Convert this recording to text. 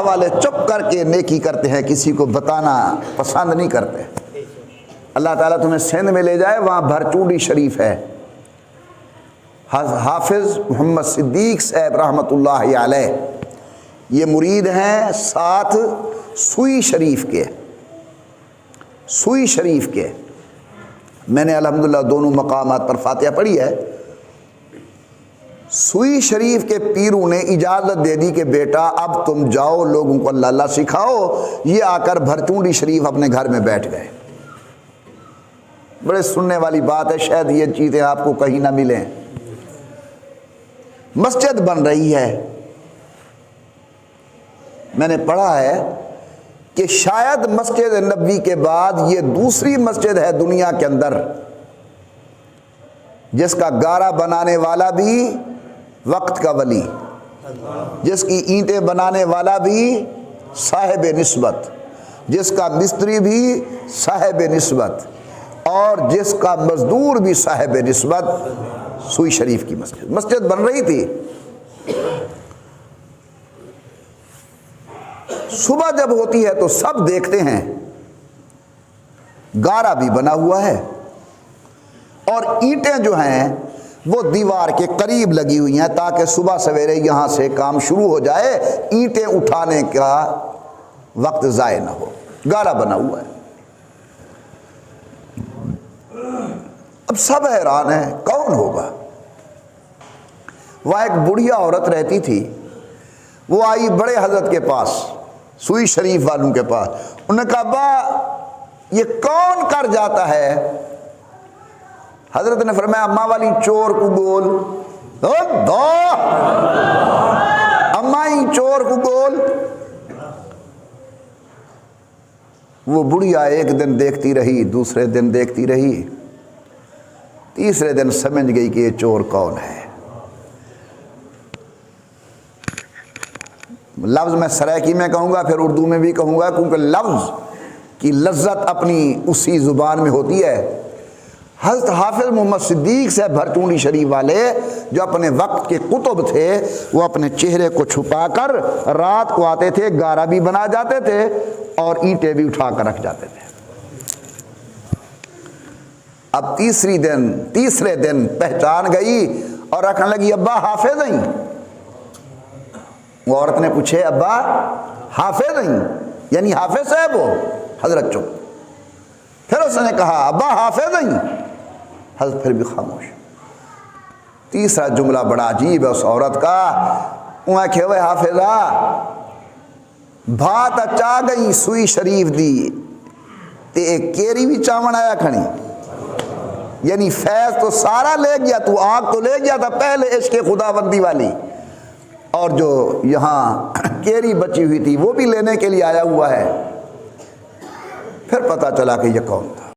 والے چپ کر کے نیکی کرتے ہیں، کسی کو بتانا پسند نہیں کرتے۔ اللہ تعالیٰ تمہیں سندھ میں لے جائے، وہاں بھرچوڈی شریف ہے، حافظ محمد صدیق صاحب رحمۃ اللہ علیہ، یہ مرید ہیں ساتھ سوئی شریف کے، سوئی شریف کے۔ میں نے الحمدللہ دونوں مقامات پر فاتحہ پڑھی ہے۔ سوئی شریف کے پیروں نے اجازت دے دی کہ بیٹا اب تم جاؤ، لوگوں کو اللہ اللہ سکھاؤ۔ یہ آ کر بھرچوڈی شریف اپنے گھر میں بیٹھ گئے۔ بڑے سننے والی بات ہے، شاید یہ چیزیں آپ کو کہیں نہ ملیں۔ مسجد بن رہی ہے، میں نے پڑھا ہے کہ شاید مسجد نبوی کے بعد یہ دوسری مسجد ہے دنیا کے اندر جس کا گارا بنانے والا بھی وقت کا ولی، جس کی اینٹیں بنانے والا بھی صاحب نسبت، جس کا مستری بھی صاحب نسبت، اور جس کا مزدور بھی صاحب نسبت۔ سوئی شریف کی مسجد بن رہی تھی۔ صبح جب ہوتی ہے تو سب دیکھتے ہیں گارا بھی بنا ہوا ہے اور اینٹیں جو ہیں وہ دیوار کے قریب لگی ہوئی ہیں تاکہ صبح سویرے یہاں سے کام شروع ہو جائے، اینٹیں اٹھانے کا وقت ضائع نہ ہو۔ گارا بنا ہوا ہے۔ اب سب حیران ہیں کون ہوگا۔ وہاں ایک بڑھیا عورت رہتی تھی، وہ آئی بڑے حضرت کے پاس، سوئی شریف والوں کے پاس۔ انہوں نے کہا ابا یہ کون کر جاتا ہے؟ حضرت نے فرمایا اماں والی چور کو بول، اماں ہی چور کو بول۔ وہ بڑھیا ایک دن دیکھتی رہی، دوسرے دن دیکھتی رہی، تیسرے دن سمجھ گئی کہ یہ چور کون ہے۔ لفظ میں سرائکی میں کہوں گا، پھر اردو میں بھی کہوں گا، کیونکہ لفظ کی لذت اپنی اسی زبان میں ہوتی ہے۔ حضرت حافظ محمد صدیق سے بھرچوڈی شریف والے جو اپنے وقت کے قطب تھے، وہ اپنے چہرے کو چھپا کر رات کو آتے تھے، گارا بھی بنا جاتے تھے اور اینٹیں بھی اٹھا کر رکھ جاتے تھے۔ اب تیسرے دن پہچان گئی اور رکھنے لگی ابا حافظ ہیں؟ وہ عورت نے پوچھے ابا حافظ ہیں یعنی حافظ صاحب ہو؟ حضرت چپ۔ پھر اس نے کہا ابا حافظ ہیں؟ حضرت پھر بھی خاموش۔ تیسرا جملہ بڑا عجیب ہے اس عورت کا، وہ کہ وہ حافظہ بھات اچا گئی سوئی شریف دی تے ایک کیری بھی چاون آیا کھڑی، یعنی فیض تو سارا لے گیا، تو آگ تو لے گیا تھا پہلے عشق خدا بندی والی، اور جو یہاں کیری بچی ہوئی تھی وہ بھی لینے کے لیے آیا ہوا ہے۔ پھر پتہ چلا کہ یہ کون تھا۔